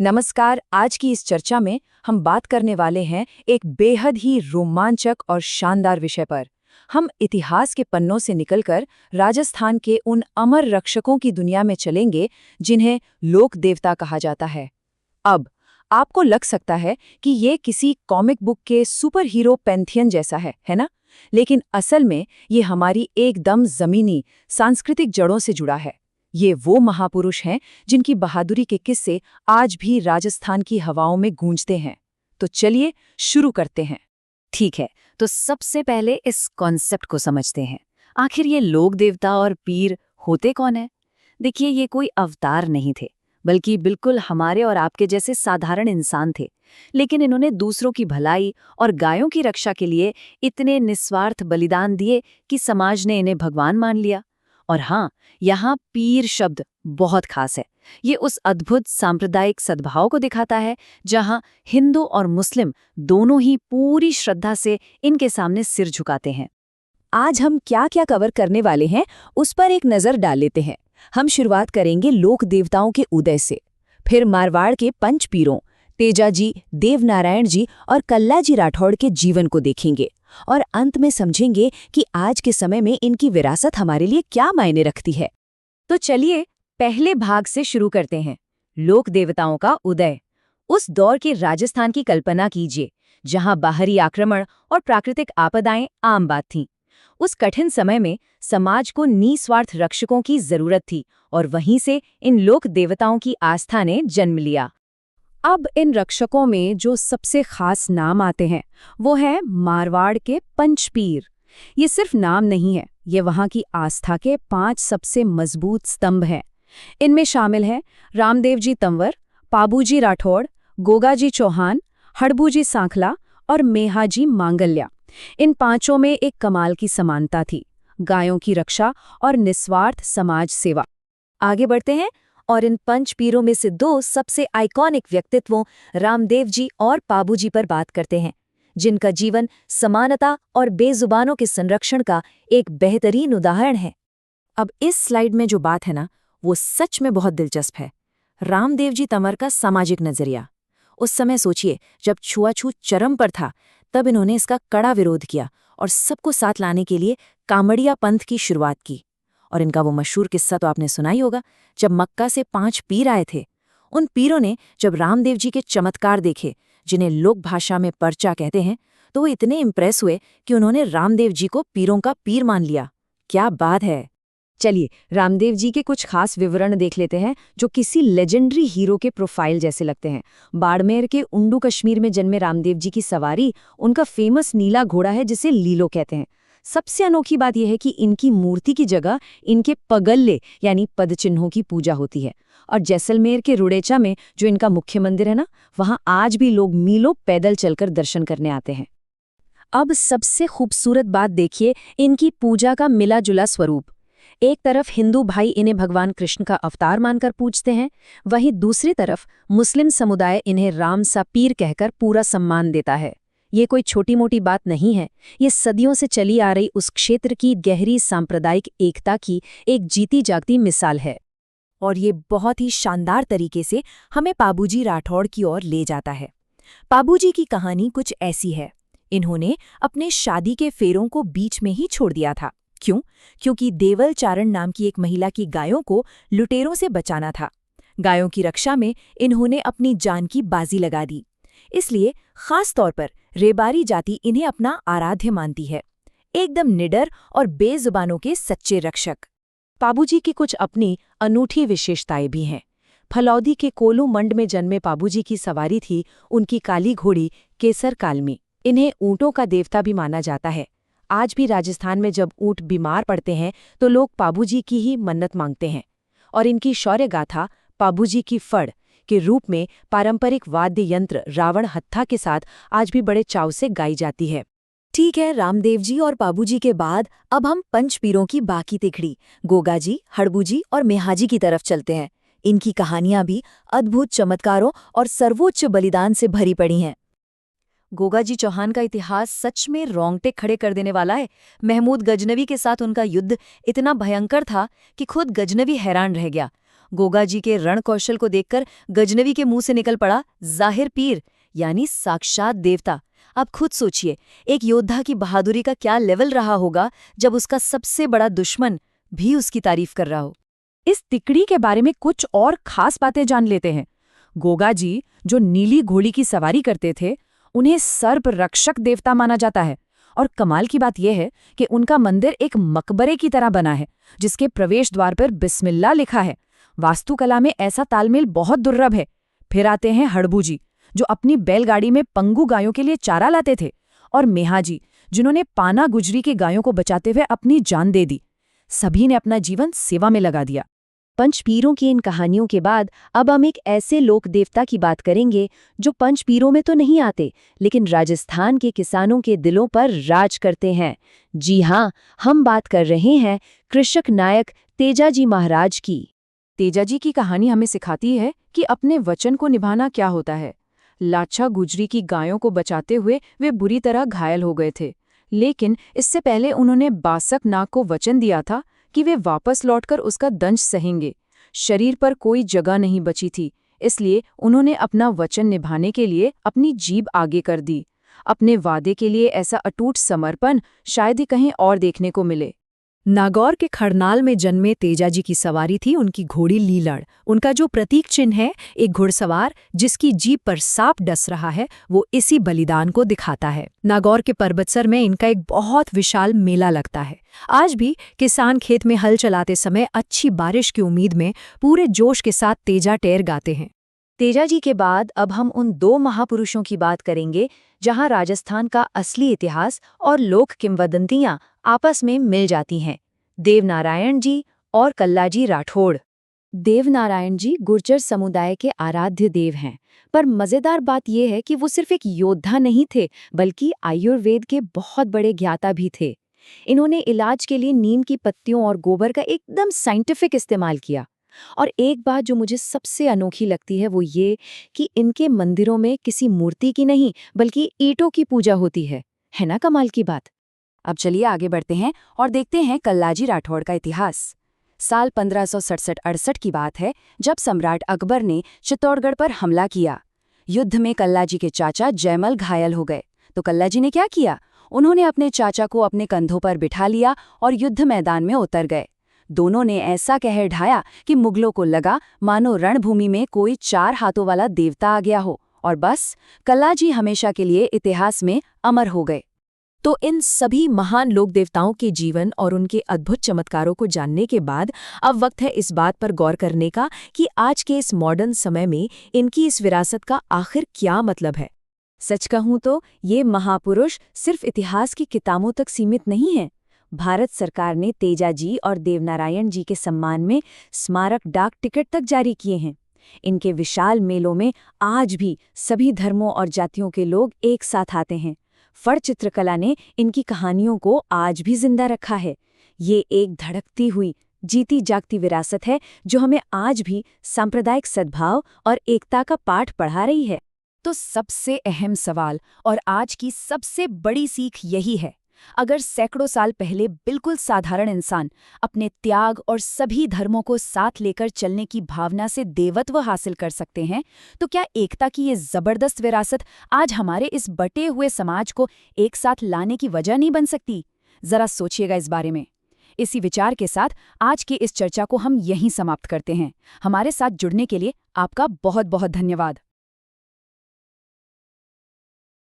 नमस्कार। आज की इस चर्चा में हम बात करने वाले हैं एक बेहद ही रोमांचक और शानदार विषय पर। हम इतिहास के पन्नों से निकलकर राजस्थान के उन अमर रक्षकों की दुनिया में चलेंगे जिन्हें लोक देवता कहा जाता है। अब आपको लग सकता है कि ये किसी कॉमिक बुक के सुपर हीरो पैंथियन जैसा है ना? लेकिन असल में ये हमारी एकदम जमीनी सांस्कृतिक जड़ों से जुड़ा है। ये वो महापुरुष हैं जिनकी बहादुरी के किस्से आज भी राजस्थान की हवाओं में गूंजते हैं। तो चलिए शुरू करते हैं। ठीक है, तो सबसे पहले इस कॉन्सेप्ट को समझते हैं। आखिर ये लोक देवता और पीर होते कौन है? देखिए, ये कोई अवतार नहीं थे, बल्कि बिल्कुल हमारे और आपके जैसे साधारण इंसान थे। लेकिन इन्होंने दूसरों की भलाई और गायों की रक्षा के लिए इतने निस्वार्थ बलिदान दिए कि समाज ने इन्हें भगवान मान लिया। और हाँ, यहाँ पीर शब्द बहुत खास है। ये उस अद्भुत सांप्रदायिक सद्भाव को दिखाता है जहाँ हिंदू और मुस्लिम दोनों ही पूरी श्रद्धा से इनके सामने सिर झुकाते हैं। आज हम क्या क्या कवर करने वाले हैं उस पर एक नज़र डाल लेते हैं। हम शुरुआत करेंगे लोक देवताओं के उदय से, फिर मारवाड़ के पंच पीरों तेजाजी, देवनारायण जी और कल्लाजी राठौड़ के जीवन को देखेंगे, और अंत में समझेंगे कि आज के समय में इनकी विरासत हमारे लिए क्या मायने रखती है। तो चलिए पहले भाग से शुरू करते हैं। लोक देवताओं का उदय। उस दौर के राजस्थान की कल्पना कीजिए जहां बाहरी आक्रमण और प्राकृतिक आपदाएं आम बात थीं। उस कठिन समय में समाज को निस्वार्थ रक्षकों की जरूरत थी, और वहीं से इन लोक देवताओं की आस्था ने जन्म लिया। अब इन रक्षकों में जो सबसे खास नाम आते हैं वो है मारवाड़ के पंचपीर। ये सिर्फ नाम नहीं है, ये वहाँ की आस्था के 5 सबसे मजबूत स्तंभ हैं। इनमें शामिल हैं रामदेव जी तंवर, पाबूजी राठौड़, गोगाजी चौहान, हड़बूजी सांखला और मेहाजी मांगल्या। इन पांचों में एक कमाल की समानता थी: गायों की रक्षा और निस्वार्थ समाज सेवा। आगे बढ़ते हैं और इन पंच पीरों में से 2 सबसे आइकॉनिक व्यक्तित्वों रामदेव जी और पाबूजी पर बात करते हैं, जिनका जीवन समानता और बेजुबानों के संरक्षण का एक बेहतरीन उदाहरण है। अब इस स्लाइड में जो बात है ना, वो सच में बहुत दिलचस्प है। रामदेव जी तंवर का सामाजिक नजरिया। उस समय सोचिए, जब छुआछूत चरम पर था, तब इन्होंने इसका कड़ा विरोध किया और सबको साथ लाने के लिए कामड़िया पंथ की शुरुआत की। और इनका वो मशहूर किस्सा तो आपने सुना ही होगा, जब मक्का से 5 पीर आए थे। उन पीरों ने जब रामदेव जी के चमत्कार देखे, जिन्हें लोक भाषा में पर्चा कहते हैं, तो वो इतने इम्प्रेस हुए कि उन्होंने रामदेव जी को पीरों का पीर मान लिया। क्या बात है! चलिए रामदेव जी के कुछ खास विवरण देख लेते हैं जो किसी लेजेंडरी हीरो के प्रोफाइल जैसे लगते हैं। बाड़मेर के उंडू कश्मीर में जन्मे रामदेव जी की सवारी उनका फेमस नीला घोड़ा है, जिसे लीलो कहते हैं। सबसे अनोखी बात यह है कि इनकी मूर्ति की जगह इनके पगल्ले यानी पदचिन्हों की पूजा होती है। और जैसलमेर के रुड़ेचा में जो इनका मुख्य मंदिर है ना, वहां आज भी लोग मीलों पैदल चलकर दर्शन करने आते हैं। अब सबसे खूबसूरत बात देखिए इनकी पूजा का मिला जुला स्वरूप। एक तरफ हिंदू भाई इन्हें भगवान कृष्ण का अवतार मानकर पूजते हैं, वहीं दूसरी तरफ मुस्लिम समुदाय इन्हें राम सा पीर कहकर पूरा सम्मान देता है। ये कोई छोटी मोटी बात नहीं है, ये सदियों से चली आ रही उस क्षेत्र की गहरी सांप्रदायिक एकता की एक जीती जागती मिसाल है। और ये बहुत ही शानदार तरीके से हमें पाबूजी राठौड़ की ओर ले जाता है। पाबूजी की कहानी कुछ ऐसी है। इन्होंने अपने शादी के फेरों को बीच में ही छोड़ दिया था। क्यों? क्योंकि देवल चारण नाम की एक महिला की गायों को लुटेरों से बचाना था। गायों की रक्षा में इन्होंने अपनी जान की बाजी लगा दी। इसलिए खास तौर पर रेबारी जाति इन्हें अपना आराध्य मानती है। एकदम निडर और बेजुबानों के सच्चे रक्षक। पाबूजी की कुछ अपनी अनूठी विशेषताएं भी हैं। फलौदी के कोलू मंड में जन्मे पाबूजी की सवारी थी उनकी काली घोड़ी केसर कालमी। इन्हें ऊँटों का देवता भी माना जाता है। आज भी राजस्थान में जब ऊँट बीमार पड़ते हैं तो लोग पाबूजी की ही मन्नत मांगते हैं। और इनकी शौर्य गाथा पाबूजी की फड़ के रूप में पारंपरिक वाद्य यंत्र रावण हत्था के साथ आज भी बड़े चाव से गाई जाती है। ठीक है, रामदेव जी और पाबूजी के बाद अब हम पंचपीरों की बाकी तिकड़ी गोगाजी, हड़बूजी और मेहाजी की तरफ चलते हैं। इनकी कहानियां भी अद्भुत चमत्कारों और सर्वोच्च बलिदान से भरी पड़ी हैं। गोगाजी चौहान का इतिहास सच में रोंगटे खड़े कर देने वाला है। महमूद गजनवी के साथ उनका युद्ध इतना भयंकर था कि खुद गजनवी हैरान रह गया। गोगा जी के रण कौशल को देखकर गजनवी के मुंह से निकल पड़ा जाहिर पीर, यानी साक्षात देवता। अब खुद सोचिए, एक योद्धा की बहादुरी का क्या लेवल रहा होगा जब उसका सबसे बड़ा दुश्मन भी उसकी तारीफ कर रहा हो। इस तिकड़ी के बारे में कुछ और खास बातें जान लेते हैं। गोगा जी जो नीली घोड़ी की सवारी करते थे, उन्हें सर्प रक्षक देवता माना जाता है। और कमाल की बात यह है कि उनका मंदिर एक मकबरे की तरह बना है, जिसके प्रवेश द्वार पर बिस्मिल्लाह लिखा है। वास्तुकला में ऐसा तालमेल बहुत दुर्लभ है। फिर आते हैं हड़बू जी, जो अपनी बैलगाड़ी में पंगु गायों के लिए चारा लाते थे, और मेहा जी, जिन्होंने पाना गुजरी के गायों को बचाते हुए अपनी जान दे दी। सभी ने अपना जीवन सेवा में लगा दिया। पंचपीरों की इन कहानियों के बाद अब हम एक ऐसे लोक देवता की बात करेंगे जो पंचपीरों में तो नहीं आते, लेकिन राजस्थान के किसानों के दिलों पर राज करते हैं। जी हाँ, हम बात कर रहे हैं कृषक नायक तेजाजी महाराज की। तेजाजी की कहानी हमें सिखाती है कि अपने वचन को निभाना क्या होता है। लाछा गुजरी की गायों को बचाते हुए वे बुरी तरह घायल हो गए थे, लेकिन इससे पहले उन्होंने बासक नाग को वचन दिया था कि वे वापस लौटकर उसका दंश सहेंगे। शरीर पर कोई जगह नहीं बची थी, इसलिए उन्होंने अपना वचन निभाने के लिए अपनी जीभ आगे कर दी। अपने वादे के लिए ऐसा अटूट समर्पण शायद ही कहीं और देखने को मिले। नागौर के खड़नाल में जन्मे तेजाजी की सवारी थी उनकी घोड़ी लीलड़। उनका जो प्रतीक चिन्ह है, एक घुड़सवार जिसकी जीभ पर सांप डस रहा है, वो इसी बलिदान को दिखाता है। नागौर के पर्वतसर में इनका एक बहुत विशाल मेला लगता है। आज भी किसान खेत में हल चलाते समय अच्छी बारिश की उम्मीद में पूरे जोश के साथ तेजा टेर गाते हैं। तेजाजी के बाद अब हम उन दो महापुरुषों की बात करेंगे जहां राजस्थान का असली इतिहास और लोक किंवदंतियां आपस में मिल जाती हैं। देवनारायण जी और कल्लाजी राठौड़। देवनारायण जी गुर्जर समुदाय के आराध्य देव हैं, पर मजेदार बात यह है कि वो सिर्फ एक योद्धा नहीं थे, बल्कि आयुर्वेद के बहुत बड़े ज्ञाता भी थे। इन्होंने इलाज के लिए नीम की पत्तियों और गोबर का एकदम साइंटिफिक इस्तेमाल किया। और एक बात जो मुझे सबसे अनोखी लगती है वो ये कि इनके मंदिरों में किसी मूर्ति की नहीं बल्कि ईंटों की पूजा होती है ना कमाल की बात। अब चलिए आगे बढ़ते हैं और देखते हैं कल्लाजी राठौड़ का इतिहास। साल 1567-68 की बात है, जब सम्राट अकबर ने चित्तौड़गढ़ पर हमला किया। युद्ध में कल्लाजी के चाचा जयमल घायल हो गए, तो कल्लाजी ने क्या किया? उन्होंने अपने चाचा को अपने कंधों पर बिठा लिया और युद्ध मैदान में उतर गए। दोनों ने ऐसा कहर ढाया कि मुगलों को लगा मानो रणभूमि में कोई 4 हाथों वाला देवता आ गया हो, और बस कल्लाजी हमेशा के लिए इतिहास में अमर हो गए। तो इन सभी महान लोक देवताओं के जीवन और उनके अद्भुत चमत्कारों को जानने के बाद अब वक्त है इस बात पर गौर करने का कि आज के इस मॉडर्न समय में इनकी इस विरासत का आखिर क्या मतलब है। सच कहूं तो ये महापुरुष सिर्फ इतिहास की किताबों तक सीमित नहीं हैं। भारत सरकार ने तेजाजी और देवनारायण जी के सम्मान में स्मारक डाक टिकट तक जारी किए हैं। इनके विशाल मेलों में आज भी सभी धर्मों और जातियों के लोग एक साथ आते हैं। फड़ चित्रकला ने इनकी कहानियों को आज भी जिंदा रखा है। ये एक धड़कती हुई, जीती जागती विरासत है जो हमें आज भी सांप्रदायिक सद्भाव और एकता का पाठ पढ़ा रही है। तो सबसे अहम सवाल और आज की सबसे बड़ी सीख यही है, अगर सैकड़ों साल पहले बिल्कुल साधारण इंसान अपने त्याग और सभी धर्मों को साथ लेकर चलने की भावना से देवत्व हासिल कर सकते हैं, तो क्या एकता की ये जबरदस्त विरासत आज हमारे इस बटे हुए समाज को एक साथ लाने की वजह नहीं बन सकती? जरा सोचिएगा इस बारे में। इसी विचार के साथ आज की इस चर्चा को हम यहीं समाप्त करते हैं। हमारे साथ जुड़ने के लिए आपका बहुत बहुत धन्यवाद।